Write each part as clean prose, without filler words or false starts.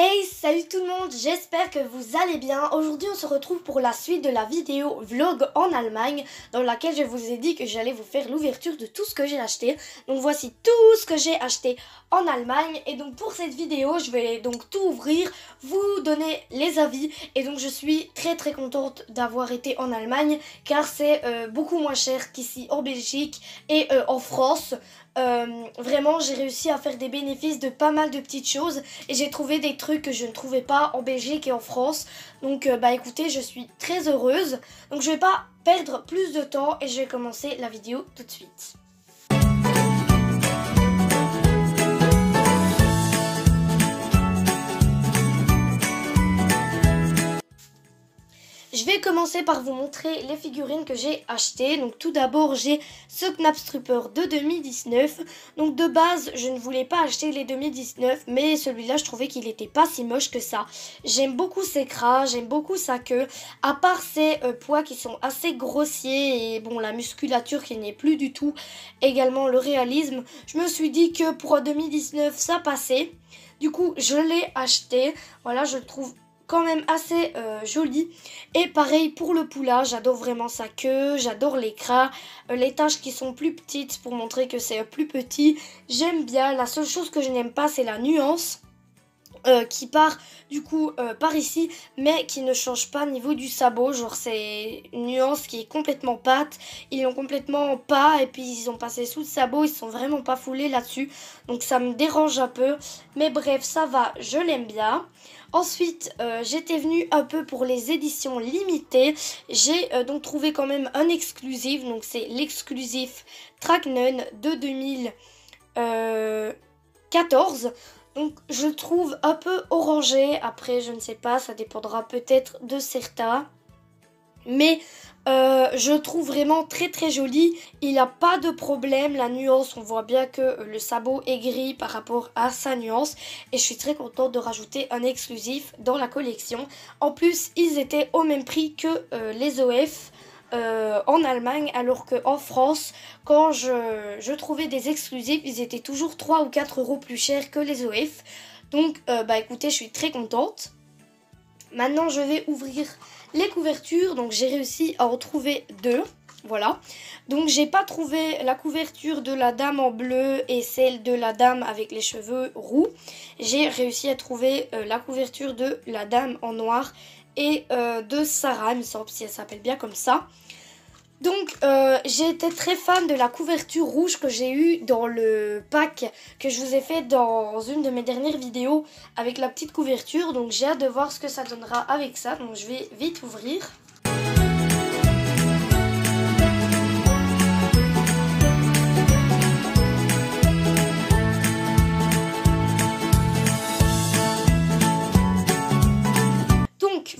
Hey, salut tout le monde, j'espère que vous allez bien. Aujourd'hui on se retrouve pour la suite de la vidéo vlog en Allemagne, dans laquelle je vous ai dit que j'allais vous faire l'ouverture de tout ce que j'ai acheté. Donc voici tout ce que j'ai acheté en Allemagne. Et donc pour cette vidéo je vais donc tout ouvrir, vous donner les avis. Et donc je suis très contente d'avoir été en Allemagne, car c'est beaucoup moins cher qu'ici en Belgique et en France. Vraiment j'ai réussi à faire des bénéfices de pas mal de petites choses et j'ai trouvé des trucs que je ne trouvais pas en Belgique et en France. Donc écoutez, je suis très heureuse. Donc je vais pas perdre plus de temps et je vais commencer la vidéo tout de suite. Je vais commencer par vous montrer les figurines que j'ai achetées. Donc tout d'abord j'ai ce Knabstruper de 2019. Donc de base je ne voulais pas acheter les 2019, mais celui-là je trouvais qu'il était pas si moche que ça. J'aime beaucoup ses cras, j'aime beaucoup sa queue. À part ses poids qui sont assez grossiers et bon la musculature qui n'est plus du tout. Également le réalisme. Je me suis dit que pour 2019 ça passait. Du coup je l'ai acheté. Voilà, je le trouve quand même assez joli. Et pareil pour le poula, j'adore vraiment sa queue, j'adore les cras, les taches qui sont plus petites pour montrer que c'est plus petit. J'aime bien, la seule chose que je n'aime pas c'est la nuance qui part du coup par ici, mais qui ne change pas niveau du sabot. Genre c'est une nuance qui est complètement pâte, ils l'ont complètement pas, et puis ils ont passé sous le sabot, ils sont vraiment pas foulés là-dessus, donc ça me dérange un peu, mais bref ça va, je l'aime bien. Ensuite j'étais venue un peu pour les éditions limitées. J'ai donc trouvé quand même un exclusif, donc c'est l'exclusif Tracknun de 2014. Donc je le trouve un peu orangé, après je ne sais pas, ça dépendra peut-être de certains. Mais je le trouve vraiment très joli, il n'a pas de problème, la nuance, on voit bien que le sabot est gris par rapport à sa nuance. Et je suis très contente de rajouter un exclusif dans la collection. En plus ils étaient au même prix que les OF. En Allemagne, alors qu'en France, quand je trouvais des exclusifs, ils étaient toujours 3 ou 4 euros plus chers que les OF. Donc écoutez, je suis très contente. Maintenant je vais ouvrir les couvertures. Donc j'ai réussi à en trouver deux. Voilà, donc j'ai pas trouvé la couverture de la dame en bleu et celle de la dame avec les cheveux roux. J'ai réussi à trouver la couverture de la dame en noir et de Sarah, il me semble, si elle s'appelle bien comme ça. Donc j'ai été très fan de la couverture rouge que j'ai eue dans le pack que je vous ai fait dans une de mes dernières vidéos avec la petite couverture. Donc j'ai hâte de voir ce que ça donnera avec ça, donc je vais vite ouvrir.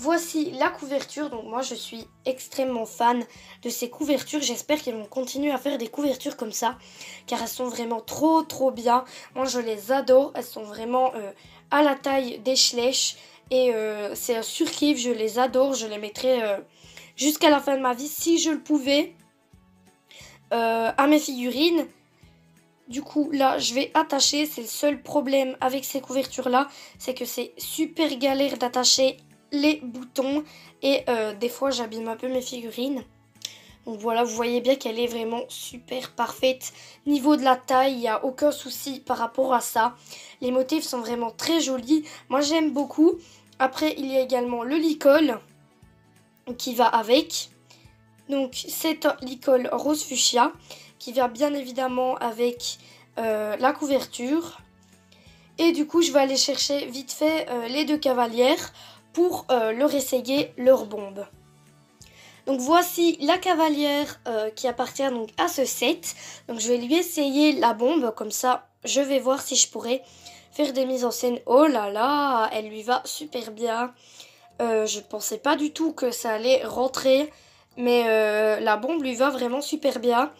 Voici la couverture. Donc moi je suis extrêmement fan de ces couvertures. J'espère qu'ils vont continuer à faire des couvertures comme ça, car elles sont vraiment trop bien. Moi je les adore, elles sont vraiment à la taille des Schleich. Et c'est un surkiff, je les adore. Je les mettrai jusqu'à la fin de ma vie si je le pouvais à mes figurines. Du coup là je vais attacher. C'est le seul problème avec ces couvertures là, c'est que c'est super galère d'attacher les boutons et des fois j'abîme un peu mes figurines. Donc voilà, vous voyez bien qu'elle est vraiment super parfaite. Niveau de la taille, il n'y a aucun souci par rapport à ça. Les motifs sont vraiment très jolis, moi j'aime beaucoup. Après il y a également le licol qui va avec. Donc c'est un licol rose fuchsia qui vient bien évidemment avec la couverture. Et du coup je vais aller chercher vite fait les deux cavalières pour leur essayer leur bombe. Donc voici la cavalière qui appartient donc à ce set. Donc je vais lui essayer la bombe, comme ça je vais voir si je pourrais faire des mises en scène. Oh là là, elle lui va super bien. Je pensais pas du tout que ça allait rentrer, mais la bombe lui va vraiment super bien.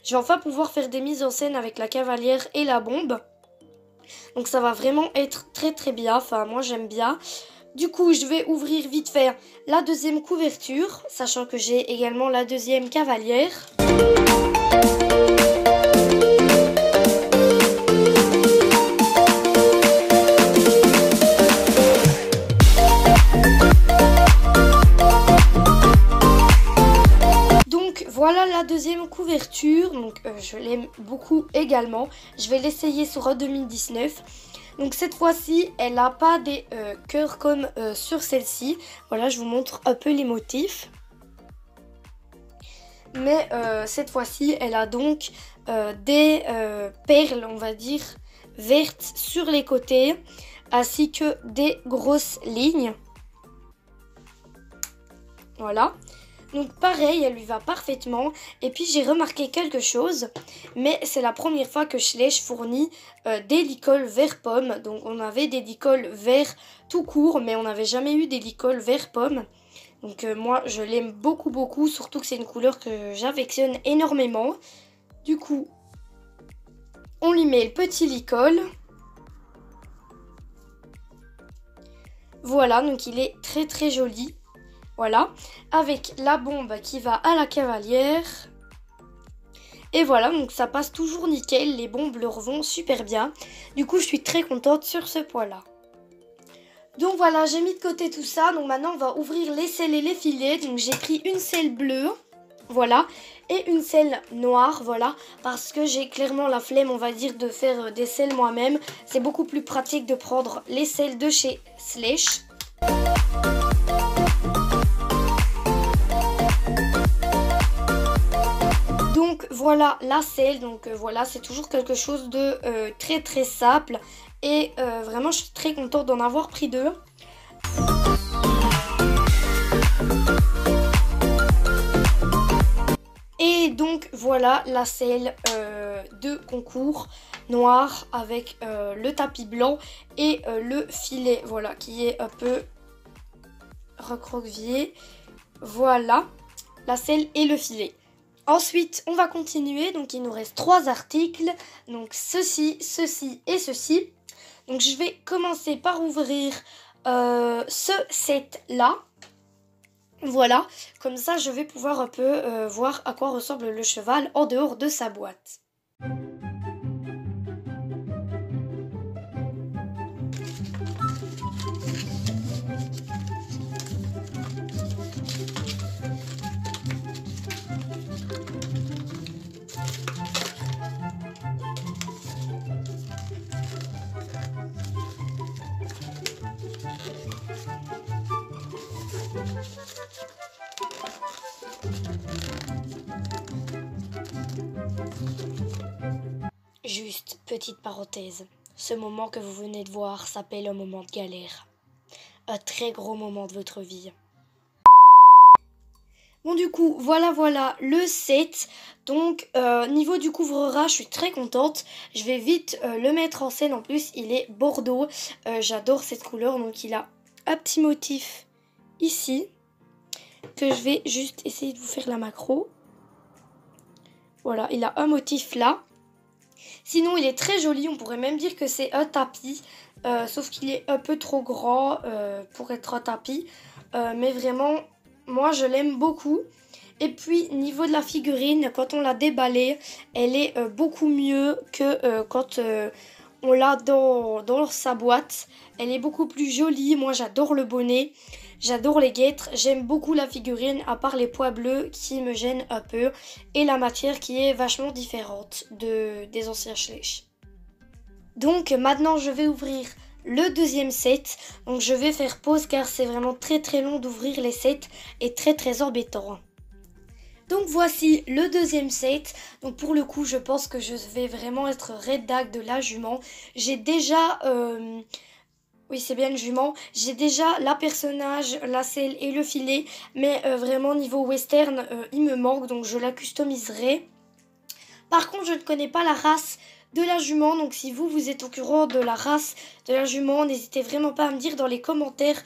Je vais enfin pouvoir faire des mises en scène avec la cavalière et la bombe. Donc ça va vraiment être très bien, enfin moi j'aime bien. Du coup, je vais ouvrir vite fait la deuxième couverture, sachant que j'ai également la deuxième cavalière. la deuxième couverture, donc je l'aime beaucoup également. Je vais l'essayer sur 2019. Donc cette fois-ci, elle n'a pas des cœurs comme sur celle-ci. Voilà, je vous montre un peu les motifs. Mais cette fois-ci, elle a donc des perles, on va dire, vertes sur les côtés, ainsi que des grosses lignes. Voilà. Donc pareil, elle lui va parfaitement. Et puis j'ai remarqué quelque chose, mais c'est la première fois que Schleich fournit des licols vert pomme. Donc on avait des licols vert tout court, mais on n'avait jamais eu des licols vert pomme. Donc moi je l'aime beaucoup beaucoup, surtout que c'est une couleur que j'affectionne énormément. Du coup, on lui met le petit licol. Voilà, donc il est très très joli. Voilà, avec la bombe qui va à la cavalière. Et voilà, donc ça passe toujours nickel, les bombes leur vont super bien. Du coup, je suis très contente sur ce point-là. Donc voilà, j'ai mis de côté tout ça. Donc maintenant, on va ouvrir les selles et les filets. Donc j'ai pris une selle bleue, voilà, et une selle noire, voilà, parce que j'ai clairement la flemme, on va dire, de faire des selles moi-même. C'est beaucoup plus pratique de prendre les selles de chez Schleich. Donc voilà la selle, donc voilà, c'est toujours quelque chose de très très simple et vraiment je suis très contente d'en avoir pris deux. Et donc voilà la selle de concours noir avec le tapis blanc et le filet, voilà, qui est un peu recroquevillé. Voilà la selle et le filet. Ensuite, on va continuer. Donc, il nous reste 3 articles. Donc, ceci, ceci et ceci. Donc, je vais commencer par ouvrir ce set-là. Voilà. Comme ça, je vais pouvoir un peu voir à quoi ressemble le cheval en dehors de sa boîte. Juste petite parenthèse, ce moment que vous venez de voir s'appelle un moment de galère. Un très gros moment de votre vie. Bon du coup, voilà le set. Donc niveau du couvrera, je suis très contente. Je vais vite le mettre en scène. En plus, il est bordeaux. J'adore cette couleur. Donc il a un petit motif ici. Que je vais juste essayer de vous faire la macro. Voilà, il a un motif là. Sinon, il est très joli. On pourrait même dire que c'est un tapis. Sauf qu'il est un peu trop grand pour être un tapis. Mais vraiment, moi, je l'aime beaucoup. Et puis, niveau de la figurine, quand on l'a déballée, elle est beaucoup mieux que quand on l'a dans sa boîte. Elle est beaucoup plus jolie. Moi, j'adore le bonnet. J'adore les guêtres, j'aime beaucoup la figurine, à part les pois bleus qui me gênent un peu. Et la matière qui est vachement différente des anciens Schleich. Donc maintenant je vais ouvrir le deuxième set. Donc je vais faire pause car c'est vraiment très très long d'ouvrir les sets et très très embêtant. Donc voici le deuxième set. Donc pour le coup je pense que je vais vraiment être rédac de la jument. J'ai déjà... Oui, c'est bien le jument. J'ai déjà la personnage, la selle et le filet. Mais vraiment, niveau western, il me manque. Donc, je la customiserai. Par contre, je ne connais pas la race de la jument. Donc, si vous êtes au courant de la race de la jument, n'hésitez vraiment pas à me dire dans les commentaires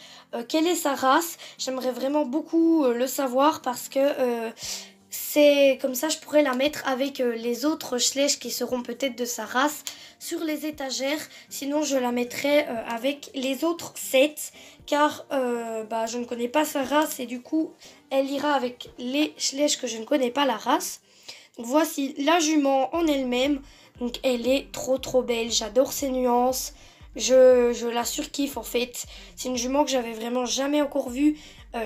quelle est sa race. J'aimerais vraiment beaucoup le savoir parce que... c'est comme ça je pourrais la mettre avec les autres Schleich qui seront peut-être de sa race sur les étagères. Sinon je la mettrai avec les autres sets car je ne connais pas sa race et du coup elle ira avec les Schleich que je ne connais pas la race. Donc, voici la jument en elle-même. Donc elle est trop belle. J'adore ses nuances. Je la surkiffe en fait. C'est une jument que j'avais vraiment jamais encore vue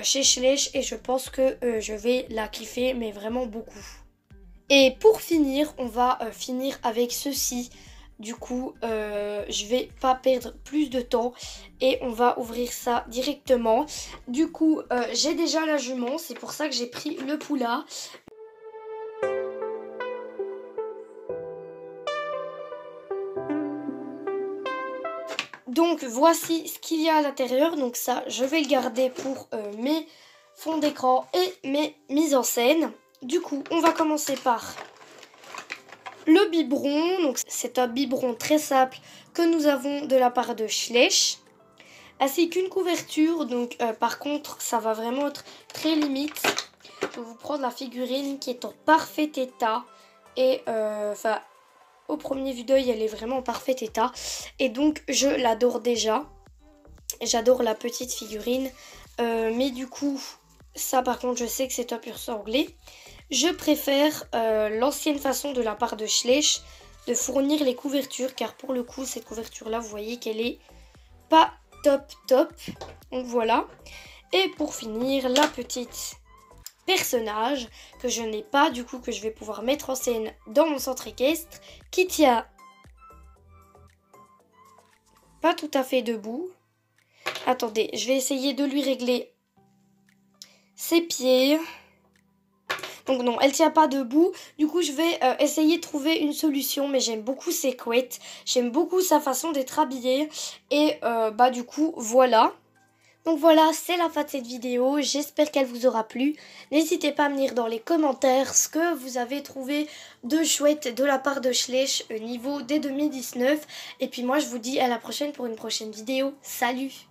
chez Schleich et je pense que je vais la kiffer mais vraiment beaucoup. Et pour finir, on va finir avec ceci. Du coup, je vais pas perdre plus de temps et on va ouvrir ça directement. Du coup, j'ai déjà la jument, c'est pour ça que j'ai pris le poula. Donc voici ce qu'il y a à l'intérieur. Donc ça, je vais le garder pour mes fonds d'écran et mes mises en scène. Du coup, on va commencer par le biberon. Donc c'est un biberon très simple que nous avons de la part de Schleich. Ainsi qu'une couverture. Donc par contre, ça va vraiment être très limite. Je vais vous prendre la figurine qui est en parfait état. Et enfin... Au premier vue d'œil, elle est vraiment en parfait état. Et donc, je l'adore déjà. J'adore la petite figurine. Mais du coup, ça par contre, je sais que c'est un pur sang anglais. Je préfère l'ancienne façon de la part de Schleich de fournir les couvertures. Car pour le coup, cette couverture-là, vous voyez qu'elle est pas top. Donc voilà. Et pour finir, la petite personnage que je n'ai pas, du coup que je vais pouvoir mettre en scène dans mon centre équestre, qui tient pas tout à fait debout. Attendez, je vais essayer de lui régler ses pieds. Donc non, elle tient pas debout. Du coup, je vais essayer de trouver une solution. Mais j'aime beaucoup ses couettes. J'aime beaucoup sa façon d'être habillée. Et bah du coup, voilà. Donc voilà, c'est la fin de cette vidéo, j'espère qu'elle vous aura plu. N'hésitez pas à me dire dans les commentaires ce que vous avez trouvé de chouette de la part de Schleich au niveau des 2019. Et puis moi je vous dis à la prochaine pour une prochaine vidéo. Salut!